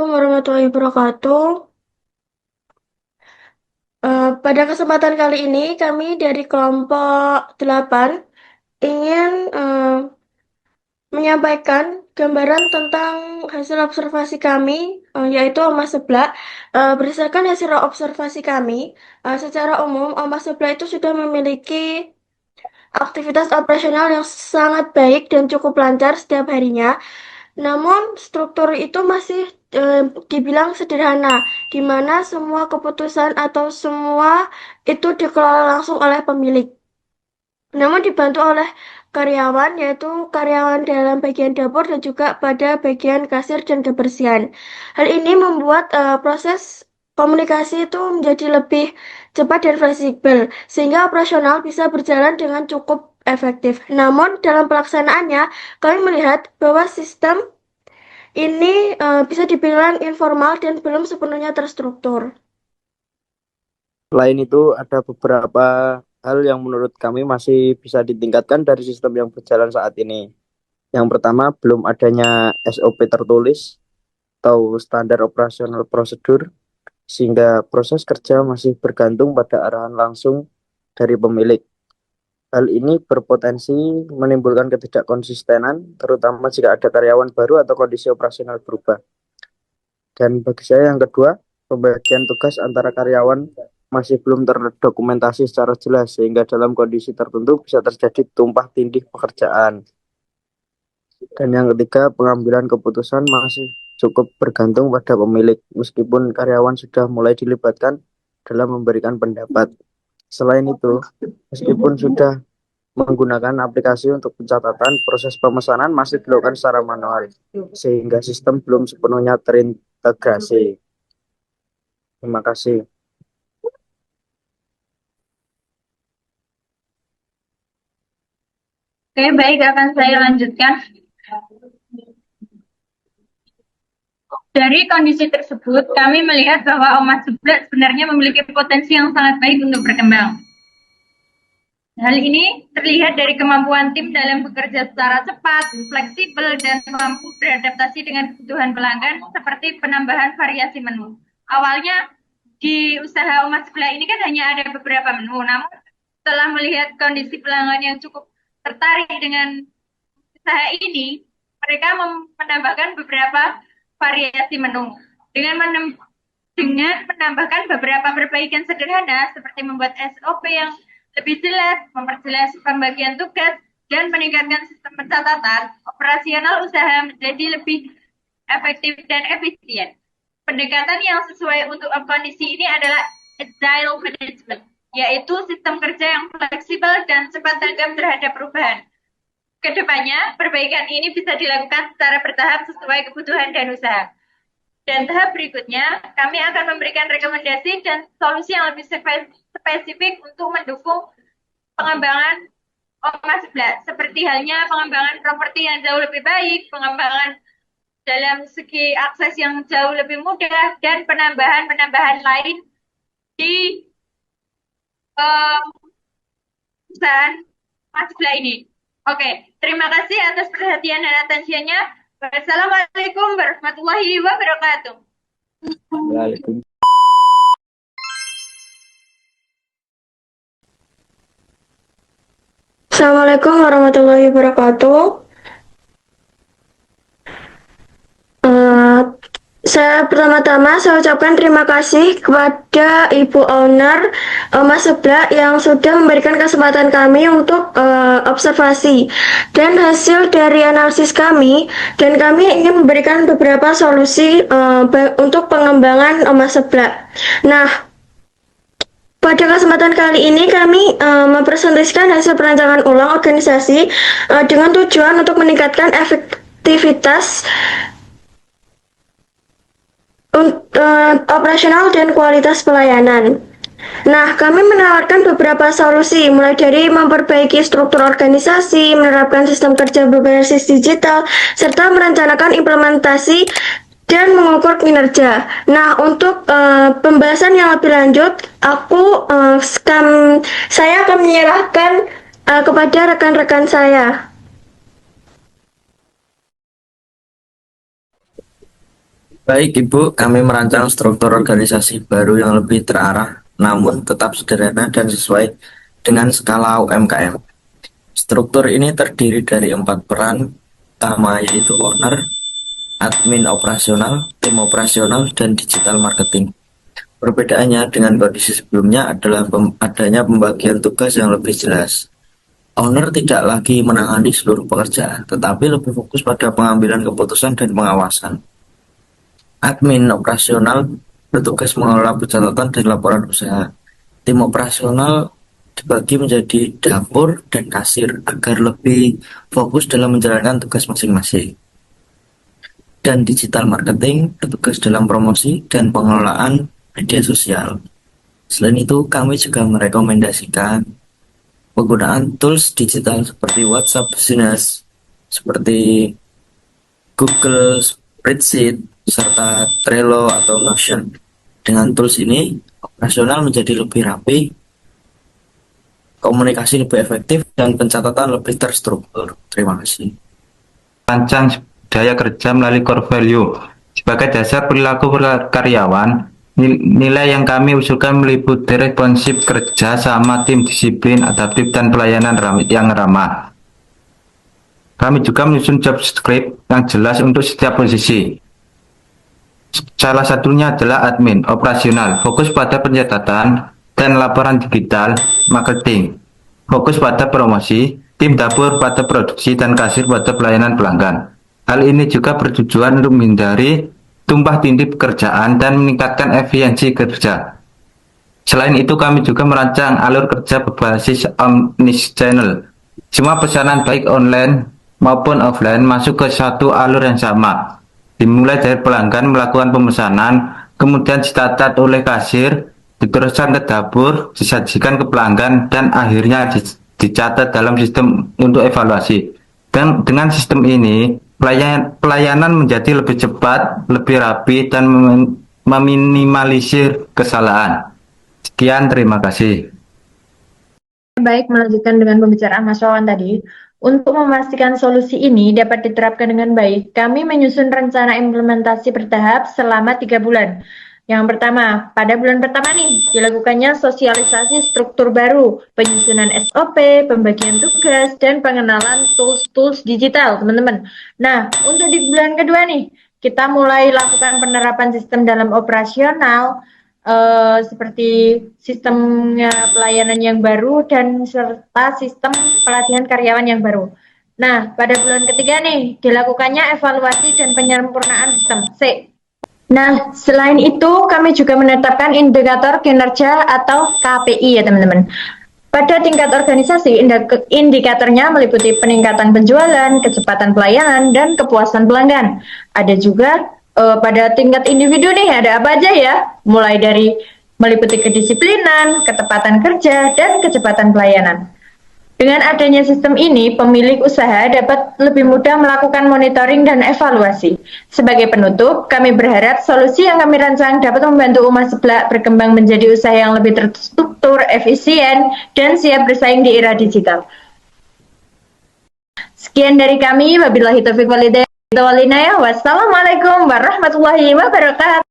warahmatullahi wabarakatuh. Pada kesempatan kali ini, kami dari kelompok 8 ingin menyampaikan gambaran tentang hasil observasi kami, yaitu Omas Seblak. Berdasarkan hasil observasi kami, secara umum Omas Seblak itu sudah memiliki aktivitas operasional yang sangat baik dan cukup lancar setiap harinya. Namun, struktur itu masih dibilang sederhana, di mana semua keputusan atau semua itu dikelola langsung oleh pemilik. Namun dibantu oleh karyawan, yaitu karyawan dalam bagian dapur dan juga pada bagian kasir dan kebersihan. Hal ini membuat proses komunikasi itu menjadi lebih cepat dan fleksibel, sehingga operasional bisa berjalan dengan cukup efektif. Namun, dalam pelaksanaannya, kami melihat bahwa sistem ini bisa dibilang informal dan belum sepenuhnya terstruktur. Selain itu, ada beberapa hal yang menurut kami masih bisa ditingkatkan dari sistem yang berjalan saat ini. Yang pertama, belum adanya SOP tertulis atau standar operasional prosedur, sehingga proses kerja masih bergantung pada arahan langsung dari pemilik. Hal ini berpotensi menimbulkan ketidakkonsistenan, terutama jika ada karyawan baru atau kondisi operasional berubah. Dan bagi saya yang kedua, pembagian tugas antara karyawan masih belum terdokumentasi secara jelas sehingga dalam kondisi tertentu bisa terjadi tumpah tindih pekerjaan. Dan yang ketiga, pengambilan keputusan masih cukup bergantung pada pemilik meskipun karyawan sudah mulai dilibatkan dalam memberikan pendapat. Selain itu, meskipun sudah menggunakan aplikasi untuk pencatatan, proses pemesanan masih dilakukan secara manual sehingga sistem belum sepenuhnya terintegrasi. Terima kasih. Oke, baik, akan saya lanjutkan. Dari kondisi tersebut, kami melihat bahwa Omas Seblak sebenarnya memiliki potensi yang sangat baik untuk berkembang. Hal ini terlihat dari kemampuan tim dalam bekerja secara cepat, fleksibel, dan mampu beradaptasi dengan kebutuhan pelanggan seperti penambahan variasi menu. Awalnya di usaha Omas Seblak ini kan hanya ada beberapa menu, namun setelah melihat kondisi pelanggan yang cukup tertarik dengan usaha ini, mereka menambahkan beberapa variasi menu. Dengan menambahkan beberapa perbaikan sederhana seperti membuat SOP yang lebih jelas, memperjelas pembagian tugas, dan meningkatkan sistem pencatatan, operasional usaha menjadi lebih efektif dan efisien. Pendekatan yang sesuai untuk kondisi ini adalah agile management, yaitu sistem kerja yang fleksibel dan cepat tanggap terhadap perubahan. Kedepannya, perbaikan ini bisa dilakukan secara bertahap sesuai kebutuhan dan usaha. Dan tahap berikutnya, kami akan memberikan rekomendasi dan solusi yang lebih spesifik untuk mendukung pengembangan Omas Seblak, seperti halnya pengembangan properti yang jauh lebih baik, pengembangan dalam segi akses yang jauh lebih mudah, dan penambahan-penambahan lain di perusahaan Omas Seblak ini. Oke, terima kasih atas perhatian dan atensinya. Wassalamualaikum warahmatullahi wabarakatuh. Waalaikumsalam. Assalamualaikum warahmatullahi wabarakatuh. Eh, pertama-tama saya ucapkan terima kasih kepada Ibu Owner Mas Seblak yang sudah memberikan kesempatan kami untuk observasi dan hasil dari analisis kami, dan kami ingin memberikan beberapa solusi untuk pengembangan Mas Seblak. Nah, pada kesempatan kali ini kami mempresentasikan hasil perancangan ulang organisasi dengan tujuan untuk meningkatkan efektivitas operasional dan kualitas pelayanan. Nah, kami menawarkan beberapa solusi, mulai dari memperbaiki struktur organisasi, menerapkan sistem kerja berbasis digital, serta merencanakan implementasi dan mengukur kinerja. Nah, untuk pembahasan yang lebih lanjut, saya akan menyerahkan kepada rekan-rekan saya. Baik Ibu, kami merancang struktur organisasi baru yang lebih terarah, namun tetap sederhana dan sesuai dengan skala UMKM. Struktur ini terdiri dari 4 peran utama, yaitu owner, admin operasional, tim operasional, dan digital marketing. Perbedaannya dengan kondisi sebelumnya adalah adanya pembagian tugas yang lebih jelas. Owner tidak lagi menangani seluruh pekerjaan, tetapi lebih fokus pada pengambilan keputusan dan pengawasan. Admin operasional bertugas mengelola pencatatan dan laporan usaha. Tim operasional dibagi menjadi dapur dan kasir agar lebih fokus dalam menjalankan tugas masing-masing. Dan digital marketing bertugas dalam promosi dan pengelolaan media sosial. Selain itu, kami juga merekomendasikan penggunaan tools digital seperti WhatsApp Business, seperti Google Spreadsheet, serta Trello atau Notion. Dengan tools ini, operasional menjadi lebih rapi, komunikasi lebih efektif, dan pencatatan lebih terstruktur. Terima kasih. Rancang daya kerja melalui core value. Sebagai dasar perilaku karyawan, nilai yang kami usulkan meliputi responsif kerja sama tim disiplin, adaptif, dan pelayanan yang ramah. Kami juga menyusun job script yang jelas untuk setiap posisi. Salah satunya adalah admin, operasional, fokus pada pencatatan dan laporan digital, marketing, fokus pada promosi, tim dapur pada produksi, dan kasir pada pelayanan pelanggan. Hal ini juga bertujuan untuk menghindari tumpah tindih pekerjaan dan meningkatkan efisiensi kerja. Selain itu, kami juga merancang alur kerja berbasis omnichannel. Semua pesanan baik online maupun offline masuk ke satu alur yang sama. Dimulai dari pelanggan melakukan pemesanan, kemudian dicatat oleh kasir, diteruskan ke dapur, disajikan ke pelanggan, dan akhirnya dicatat dalam sistem untuk evaluasi. Dan dengan sistem ini, pelayanan menjadi lebih cepat, lebih rapi, dan meminimalisir kesalahan. Sekian, terima kasih. Baik, melanjutkan dengan pembicaraan Mas Wawan tadi. Untuk memastikan solusi ini dapat diterapkan dengan baik, kami menyusun rencana implementasi bertahap selama 3 bulan. Yang pertama, pada bulan pertama nih, dilakukannya sosialisasi struktur baru, penyusunan SOP, pembagian tugas, dan pengenalan tools-tools digital, teman-teman. Nah, untuk di bulan kedua nih, kita mulai lakukan penerapan sistem dalam operasional, seperti sistemnya pelayanan yang baru dan serta sistem pelatihan karyawan yang baru. Nah, pada bulan ketiga nih dilakukannya evaluasi dan penyempurnaan sistem. Nah, selain itu kami juga menetapkan indikator kinerja atau KPI ya teman-teman. Pada tingkat organisasi, indikatornya meliputi peningkatan penjualan, kecepatan pelayanan, dan kepuasan pelanggan. Ada juga pada tingkat individu nih, ada apa aja ya? Mulai dari meliputi kedisiplinan, ketepatan kerja, dan kecepatan pelayanan. Dengan adanya sistem ini, pemilik usaha dapat lebih mudah melakukan monitoring dan evaluasi. Sebagai penutup, kami berharap solusi yang kami rancang dapat membantu Uma Seblak berkembang menjadi usaha yang lebih terstruktur, efisien, dan siap bersaing di era digital. Sekian dari kami, wabillahi taufiq walhidayah. Wassalamualaikum warahmatullahi wabarakatuh.